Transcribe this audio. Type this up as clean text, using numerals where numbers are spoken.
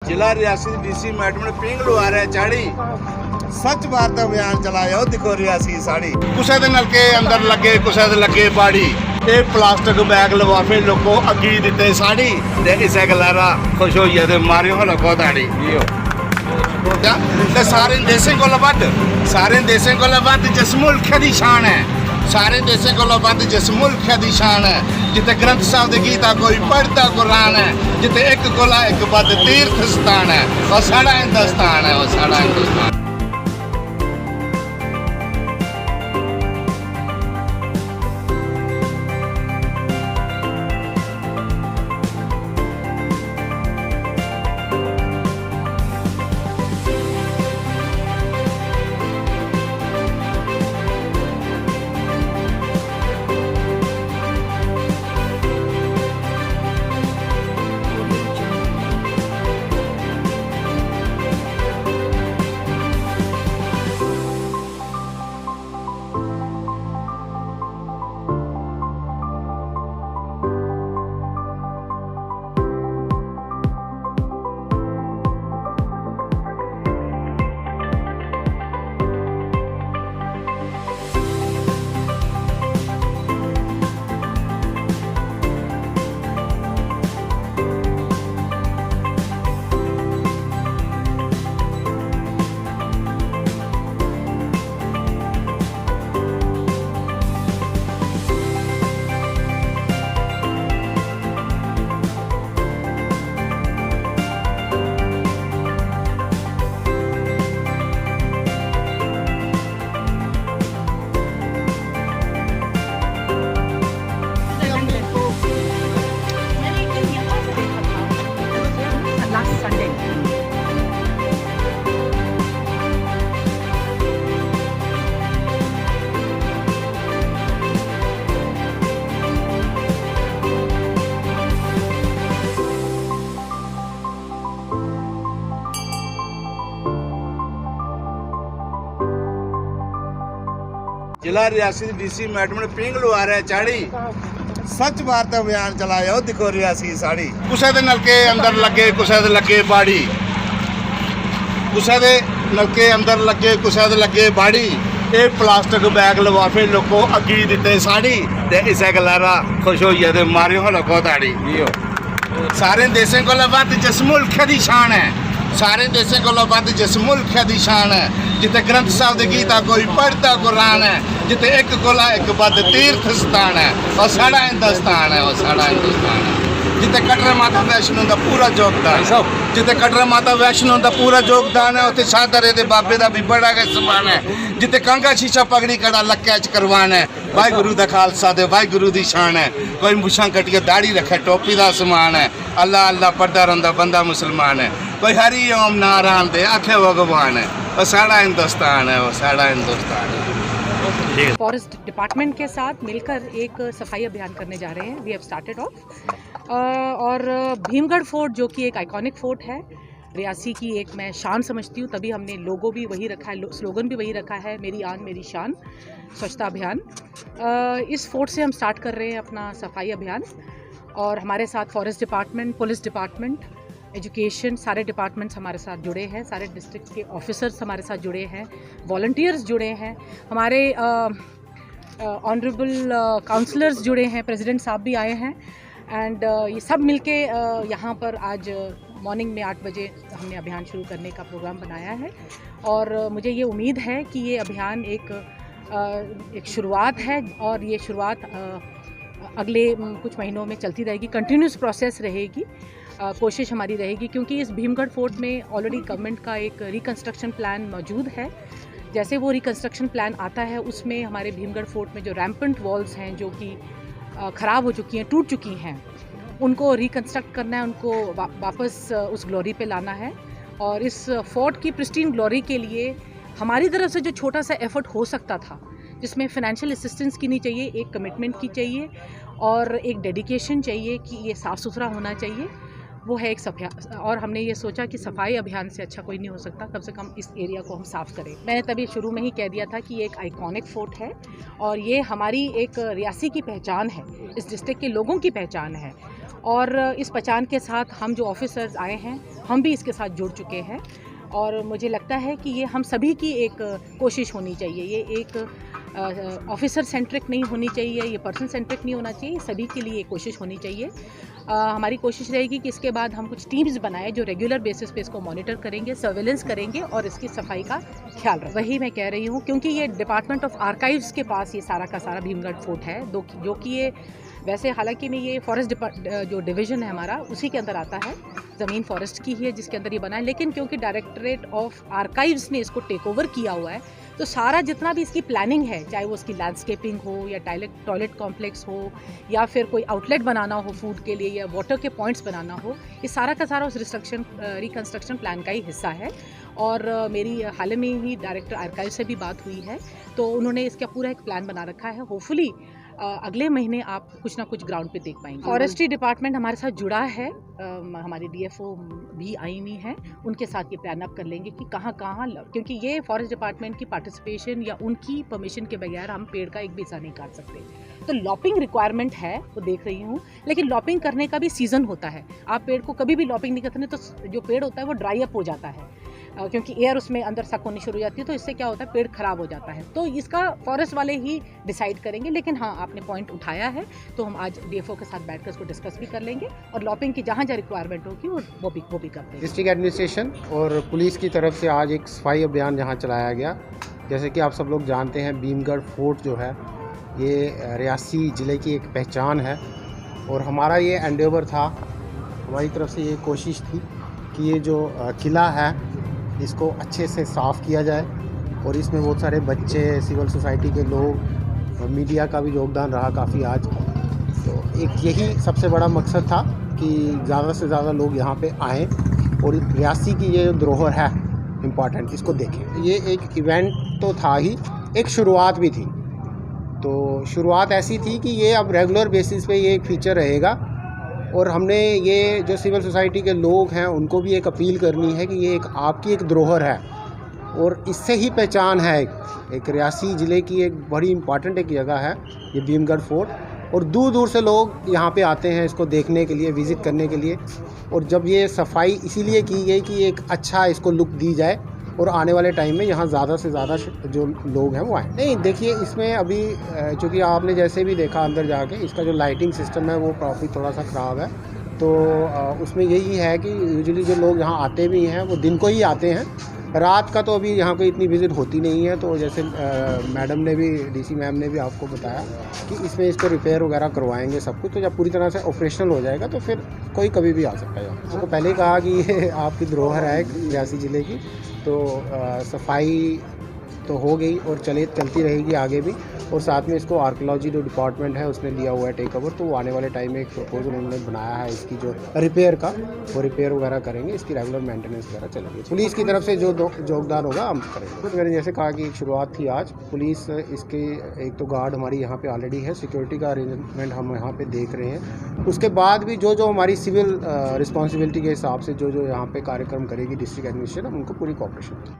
जिला Reasi DC madam ने पिंगलू आ रहा चाड़ी सच भारत अभियान चलाया दिखो रियासी साड़ी कुछ नलके अंदर लगे कुछ लगे बाड़ी ये प्लास्टिक बैग लफाफे लोगों अगी दिते साड़ी इसे गलारा खुश होइए ते मारियो लोगों दाड़ी ते सारे देशें को लबद जिस मुल्क दी शान है सारे देशें को लबद जिस मुल्क दी शान है जिते ग्रंथ साहब दी गीता कोई पढ़ता कुरान है जिते एक कोला एक बद तीर्थ स्थान है और साड़ा हिंदुस्तान है और साड़ा हिंदुस्तान। जिला रियासी डीसी मैडम ने पिंगलू आ रहा चाड़ी सच भारत अभियान चलाया दिखो रियासी साड़ी कुछ नलके अंदर लगे कुछ लगे बाड़ी कुछ नलके अंदर लगे कुछ लगे बाड़ी ये प्लास्टिक बैग लफाफे लोगों अगी दिते साड़ी इसे गलारा खुश होइए ते मारियो लोगों दाड़ी सारे देशें को लबद जिस मुल्क दी शान है सारे देशें को लबद जिस मुल्क दी शान है जिते ग्रंथ साहब दी गीता कोई पढ़ता कुरान है जिते एक कोला एक बद तीर्थ स्थान है और साड़ा हिंदुस्तान है और साड़ा हिंदुस्तान है जिते कटरा माता वैष्णो का पूरा योगदान जिते कटरा माता वैष्णो का पूरा योगदान है उत्थे शादरे दे बाबे का भी बड़ा गै समान है जिते कंगा शीशा पगड़ी कड़ा लक्के च करवान है वाहिगुरु दा खालसा दे वाहिगुरु दी शान है कोई मुछां कटिए दाढ़ी रखे टोपी दा समान है अल्लाह अल्लाह पढ़दा रहिंदा बंदा मुसलमान है कोई हरि ओम नारायण दे आखे भगवान है और साड़ा हिंदुस्तान है और साड़ा हिंदुस्तान है। फॉरेस्ट डिपार्टमेंट के साथ मिलकर एक सफाई अभियान करने जा रहे हैं। वी हैव स्टार्टेड ऑफ और भीमगढ़ फोर्ट जो कि एक आइकॉनिक फोर्ट है रियासी की, एक मैं शान समझती हूँ, तभी हमने लोगो भी वही रखा है, स्लोगन भी वही रखा है, मेरी आन मेरी शान स्वच्छता अभियान। इस फोर्ट से हम स्टार्ट कर रहे हैं अपना सफाई अभियान और हमारे साथ forest department, police department, education, सारे डिपार्टमेंट्स हमारे साथ जुड़े हैं, सारे डिस्ट्रिक्ट के ऑफिसर्स हमारे साथ जुड़े हैं, वॉलंटियर्स जुड़े हैं, हमारे ऑनरेबल काउंसलर्स जुड़े हैं, प्रेसिडेंट साहब भी आए हैं एंड ये सब मिलके यहाँ पर आज मॉर्निंग में 8 बजे हमने अभियान शुरू करने का प्रोग्राम बनाया है और मुझे ये उम्मीद है कि ये अभियान एक शुरुआत है और ये शुरुआत अगले कुछ महीनों में चलती रहेगी, कंटिन्यूस प्रोसेस रहेगी। कोशिश हमारी रहेगी क्योंकि इस भीमगढ़ फोर्ट में ऑलरेडी गवर्नमेंट का एक रिकंस्ट्रक्शन प्लान मौजूद है। जैसे वो रिकंस्ट्रक्शन प्लान आता है उसमें हमारे भीमगढ़ फोर्ट में जो रैम्पेंट वॉल्स हैं जो कि ख़राब हो चुकी हैं, टूट चुकी हैं, उनको रिकंस्ट्रक्ट करना है, उनको वापस उस ग्लोरी पे लाना है और इस फोर्ट की प्रिस्टीन ग्लोरी के लिए हमारी तरफ से जो छोटा सा एफर्ट हो सकता था, जिसमें फ़ाइनेंशियल असिस्टेंस की नहीं चाहिए, एक कमिटमेंट की चाहिए और एक डेडिकेशन चाहिए कि ये साफ़ सुथरा होना चाहिए, वो है एक सफाई। और हमने ये सोचा कि सफाई अभियान से अच्छा कोई नहीं हो सकता, कम से कम इस एरिया को हम साफ़ करें। मैंने तभी शुरू में ही कह दिया था कि ये एक आइकॉनिक फोर्ट है और ये हमारी एक रियासी की पहचान है, इस डिस्ट्रिक्ट के लोगों की पहचान है और इस पहचान के साथ हम जो ऑफिसर्स आए हैं हम भी इसके साथ जुड़ चुके हैं और मुझे लगता है कि ये हम सभी की एक कोशिश होनी चाहिए। ये एक ऑफिसर सेंट्रिक नहीं होनी चाहिए, ये पर्सन सेंट्रिक नहीं होना चाहिए, सभी के लिए एक कोशिश होनी चाहिए। हमारी कोशिश रहेगी कि इसके बाद हम कुछ टीम्स बनाएं जो रेगुलर बेसिस पे इसको मॉनिटर करेंगे, सर्वेलेंस करेंगे और इसकी सफाई का ख्याल रखें। वही मैं कह रही हूँ क्योंकि ये डिपार्टमेंट ऑफ आर्काइव्स के पास ये सारा का सारा भीमगढ़ फोर्ट है, जो कि ये वैसे हालांकि में ये फॉरेस्ट जो डिवीज़न है हमारा उसी के अंदर आता है, ज़मीन फॉरेस्ट की ही है जिसके अंदर ये बना है, लेकिन क्योंकि डायरेक्टरेट ऑफ आर्काइव्स ने इसको टेक ओवर किया हुआ है तो सारा जितना भी इसकी प्लानिंग है, चाहे वो उसकी लैंडस्केपिंग हो या टॉयलेट कॉम्प्लेक्स हो या फिर कोई आउटलेट बनाना हो फूड के लिए या वाटर के पॉइंट्स बनाना हो, ये सारा का सारा उस रिकंस्ट्रक्शन प्लान का ही हिस्सा है। और मेरी हाल में ही डायरेक्टर आर्काइव से भी बात हुई है तो उन्होंने इसका पूरा एक प्लान बना रखा है। होपफुली अगले महीने आप कुछ ना कुछ ग्राउंड पे देख पाएंगे। फॉरेस्ट्री डिपार्टमेंट हमारे साथ जुड़ा है, हमारे डीएफओ भी आई हुई हैं, उनके साथ ये प्लान अप कर लेंगे कि कहाँ क्योंकि ये फॉरेस्ट डिपार्टमेंट की पार्टिसिपेशन या उनकी परमिशन के बगैर हम पेड़ का एक भी हिस्सा नहीं काट सकते। तो लॉपिंग रिक्वायरमेंट है, वो देख रही हूँ, लेकिन लॉपिंग करने का भी सीज़न होता है। आप पेड़ को कभी भी लॉपिंग नहीं करते तो जो पेड़ होता है वो ड्राई अप हो जाता है क्योंकि एयर उसमें अंदर सक होनी शुरू हो जाती है, तो इससे क्या होता है पेड़ खराब हो जाता है। तो इसका फॉरेस्ट वाले ही डिसाइड करेंगे, लेकिन हाँ आपने पॉइंट उठाया है तो हम आज डीएफओ के साथ बैठकर इसको डिस्कस भी कर लेंगे और लॉपिंग की जहाँ रिक्वायरमेंट होगी वो भी करते हैं। डिस्ट्रिक्ट एडमिनिस्ट्रेशन और पुलिस की तरफ से आज एक सफाई अभियान यहाँ चलाया गया। जैसे कि आप सब लोग जानते हैं भीमगढ़ फोर्ट जो है ये रियासी ज़िले की एक पहचान है और हमारा ये एंडेवर था, हमारी तरफ से ये कोशिश थी कि ये जो किला है इसको अच्छे से साफ़ किया जाए और इसमें बहुत सारे बच्चे, सिविल सोसाइटी के लोग, मीडिया का भी योगदान रहा काफ़ी आज। तो एक यही सबसे बड़ा मकसद था कि ज़्यादा से ज़्यादा लोग यहाँ पे आएँ और रियासी की ये धरोहर है इम्पॉर्टेंट, इसको देखें। ये एक इवेंट तो था ही, एक शुरुआत भी थी। तो शुरुआत ऐसी थी कि ये अब रेगुलर बेसिस पे ये एक फीचर रहेगा और हमने ये जो सिविल सोसाइटी के लोग हैं उनको भी एक अपील करनी है कि ये एक आपकी एक धरोहर है और इससे ही पहचान है। एक रियासी ज़िले की एक बड़ी इम्पॉर्टेंट एक जगह है ये भीमगढ़ फोर्ट और दूर दूर से लोग यहाँ पे आते हैं इसको देखने के लिए, विज़िट करने के लिए। और जब ये सफाई इसीलिए की गई कि एक अच्छा इसको लुक दी जाए और आने वाले टाइम में यहाँ ज़्यादा से ज़्यादा जो लोग हैं वो आए। नहीं देखिए, इसमें अभी चूँकि आपने जैसे भी देखा अंदर जाके इसका जो लाइटिंग सिस्टम है वो काफ़ी थोड़ा सा ख़राब है। तो उसमें यही है कि यूजुअली जो लोग यहाँ आते भी हैं वो दिन को ही आते हैं, रात का तो अभी यहाँ कोई इतनी विज़िट होती नहीं है। तो जैसे मैडम ने भी, डीसी मैम ने भी आपको बताया कि इसमें इसको रिपेयर वगैरह करवाएंगे सब कुछ। तो जब पूरी तरह से ऑपरेशनल हो जाएगा तो फिर कोई कभी भी आ सकता है। आपको पहले ही कहा कि ये आपकी धरोहर है रियासी ज़िले की, तो सफाई तो हो गई और चलती रहेगी आगे भी। और साथ में इसको आर्कियोलॉजी जो डिपार्टमेंट है उसने लिया हुआ है टेक ओवर, तो वो आने वाले टाइम में एक प्रपोजल उन्होंने बनाया है इसकी जो रिपेयर का, वो रिपेयर वगैरह करेंगे, इसकी रेगुलर मेंटेनेंस वगैरह चलेगी। पुलिस की तरफ से जो योगदान होगा हम करेंगे। तो मैंने जैसे कहा कि एक शुरुआत थी आज, पुलिस इसके एक तो गार्ड हमारी यहाँ पे ऑलरेडी है, सिक्योरिटी का अरेंजमेंट हम यहाँ पे देख रहे हैं। उसके बाद भी जो हमारी सिविल रिस्पॉन्सिबिलिटी के हिसाब से जो यहाँ पे कार्यक्रम करेगी डिस्ट्रिक्ट एडमिनिस्ट्रेशन, हम उनको पूरी कोऑपरेशन